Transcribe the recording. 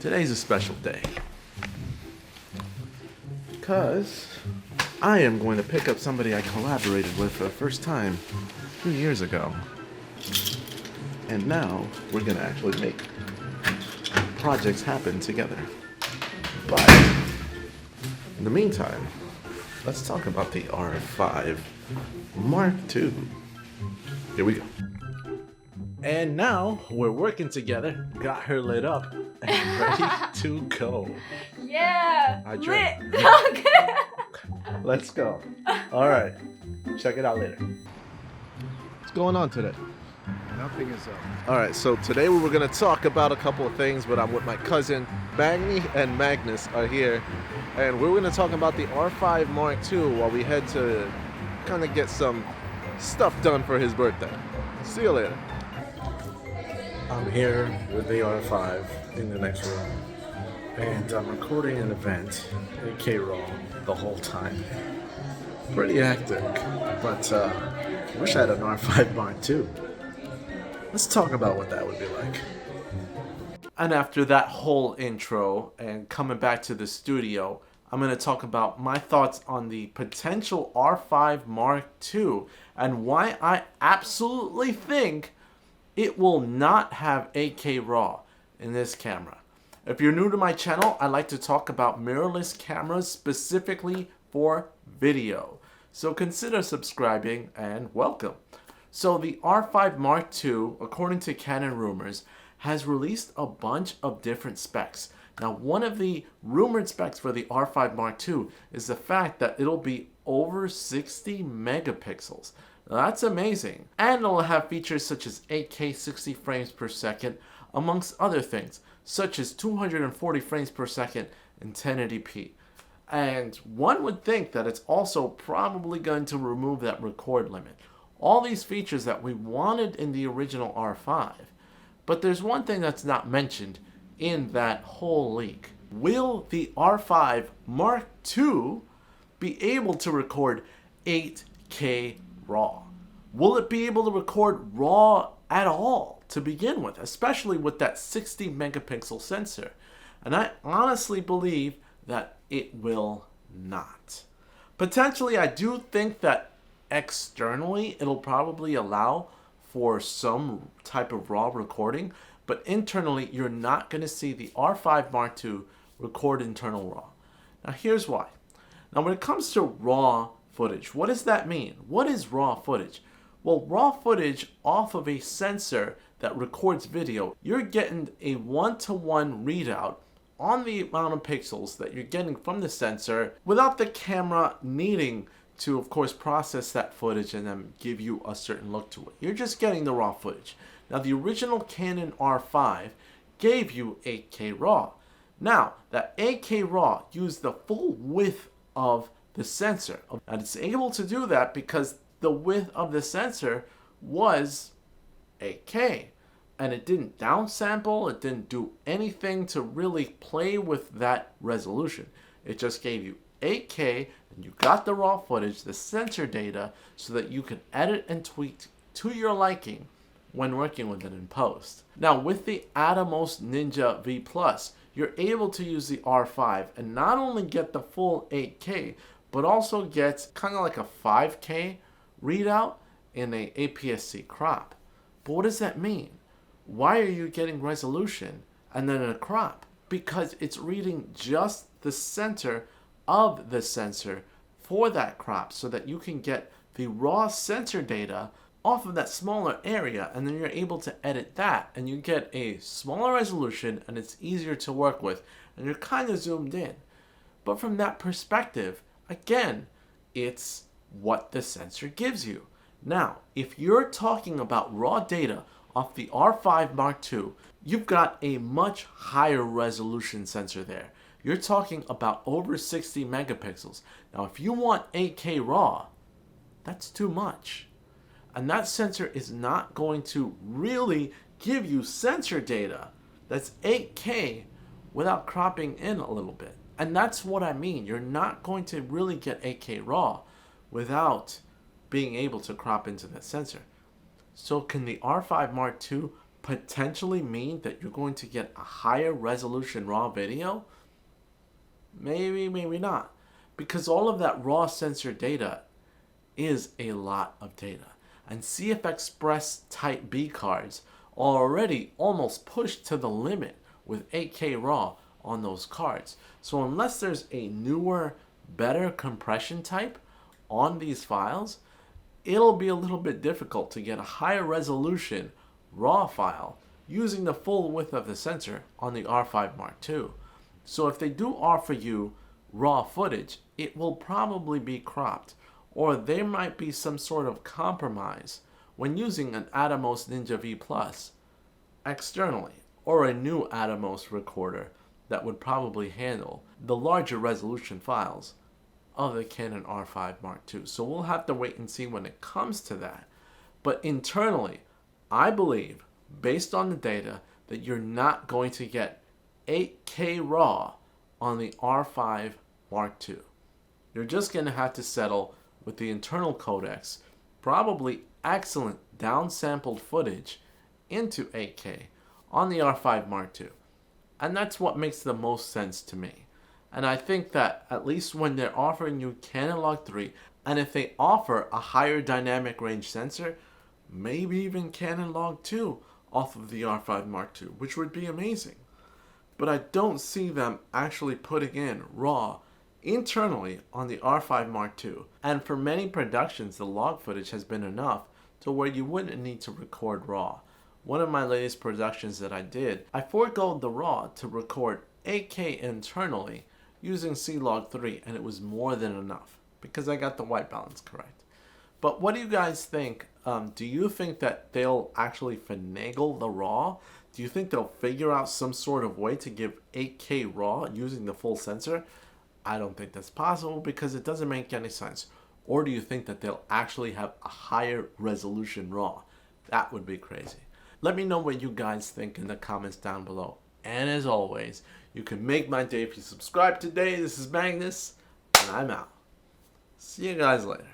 Today's a special day because I am going to pick up somebody I collaborated with for the first time 2 years ago. And now we're going to actually make projects happen together. But in the meantime, let's talk about the R5 Mark II. Here we go. And now we're working together, got her lit up, and ready to go. Yeah, I lit. drank. Okay. Let's go. All right, check it out later. What's going on today? Nothing is up. All right, so today we were gonna talk about a couple of things, but I'm with my cousin Magni and Magnus are here, and we're gonna talk about the R5 Mark II while we head to kind of get some stuff done for his birthday. See you later. I'm here with the R5 in the next room, and I'm recording an event, AK Raw, the whole time. Pretty hectic, but I wish I had an R5 Mark II. Let's talk about what that would be like. And after that whole intro and coming back to the studio, I'm going to talk about my thoughts on the potential R5 Mark II and why I absolutely think it will not have 8K RAW in this camera. If you're new to my channel, I like to talk about mirrorless cameras specifically for video. So consider subscribing and welcome. So the R5 Mark II, according to CanonRumors, has released a bunch of different specs. Now, one of the rumored specs for the R5 Mark II is the fact that it'll be over 60 megapixels. Now, that's amazing. And it'll have features such as 8K 60 frames per second, amongst other things, such as 240 frames per second in 1080p. And one would think that it's also probably going to remove that record limit. All these features that we wanted in the original R5. But there's one thing that's not mentioned in that whole leak. Will the R5 Mark II be able to record 8K RAW? Will it be able to record RAW at all to begin with, especially with that 60 megapixel sensor? And I honestly believe that it will not. Potentially, I do think that externally it'll probably allow for some type of RAW recording, but internally you're not going to see the R5 Mark II record internal RAW. Now here's why. Now when it comes to RAW footage, what does that mean? What is RAW footage? Well, RAW footage off of a sensor that records video, you're getting a one-to-one readout on the amount of pixels that you're getting from the sensor without the camera needing to, of course, process that footage and then give you a certain look to it. You're just getting the raw footage. Now, the original Canon R5 gave you 8K RAW. Now, that 8K RAW used the full width of the sensor. And it's able to do that because the width of the sensor was 8K. And it didn't downsample, it didn't do anything to really play with that resolution. It just gave you 8K, and you got the raw footage, the sensor data, so that you can edit and tweak to your liking when working with it in post. Now, with the Atomos Ninja V+, you're able to use the R5 and not only get the full 8K, but also get kind of like a 5K readout in a APS-C crop. But what does that mean? Why are you getting resolution and then a crop? Because it's reading just the center of the sensor for that crop so that you can get the raw sensor data off of that smaller area, and then you're able to edit that and you get a smaller resolution and it's easier to work with and you're kind of zoomed in. But from that perspective, again, it's what the sensor gives you. Now, if you're talking about raw data off the R5 Mark II, you've got a much higher resolution sensor there. You're talking about over 60 megapixels. Now, if you want 8K RAW, that's too much. And that sensor is not going to really give you sensor data that's 8K without cropping in a little bit. And that's what I mean. You're not going to really get 8K RAW without being able to crop into that sensor. So can the R5 Mark II potentially mean that you're going to get a higher resolution RAW video? Maybe, maybe not. Because all of that raw sensor data is a lot of data. And CF Express Type B cards are already almost pushed to the limit with 8K RAW on those cards. So unless there's a newer, better compression type on these files, it'll be a little bit difficult to get a higher resolution RAW file using the full width of the sensor on the R5 Mark II. So if they do offer you RAW footage, it will probably be cropped, or there might be some sort of compromise when using an Atomos Ninja V Plus externally, or a new Atomos recorder that would probably handle the larger resolution files of the Canon R5 Mark II. So we'll have to wait and see when it comes to that. But internally, I believe, based on the data, that you're not going to get 8K RAW on the R5 Mark II. You're just going to have to settle with the internal codecs, probably excellent downsampled footage into 8K on the R5 Mark II. And that's what makes the most sense to me. And I think that at least when they're offering you Canon Log 3, and if they offer a higher dynamic range sensor, maybe even Canon Log 2 off of the R5 Mark II, which would be amazing. But I don't see them actually putting in RAW internally on the R5 Mark II. And for many productions, the log footage has been enough to where you wouldn't need to record RAW. One of my latest productions that I did, I forgoed the RAW to record 8K internally using C-Log 3, and it was more than enough because I got the white balance correct. But what do you guys think? Do you think that they'll actually finagle the RAW? Do you think they'll figure out some sort of way to give 8K RAW using the full sensor? I don't think that's possible because it doesn't make any sense. Or do you think that they'll actually have a higher resolution RAW? That would be crazy. Let me know what you guys think in the comments down below. And as always, you can make my day if you subscribe today. This is Magnus, and I'm out. See you guys later.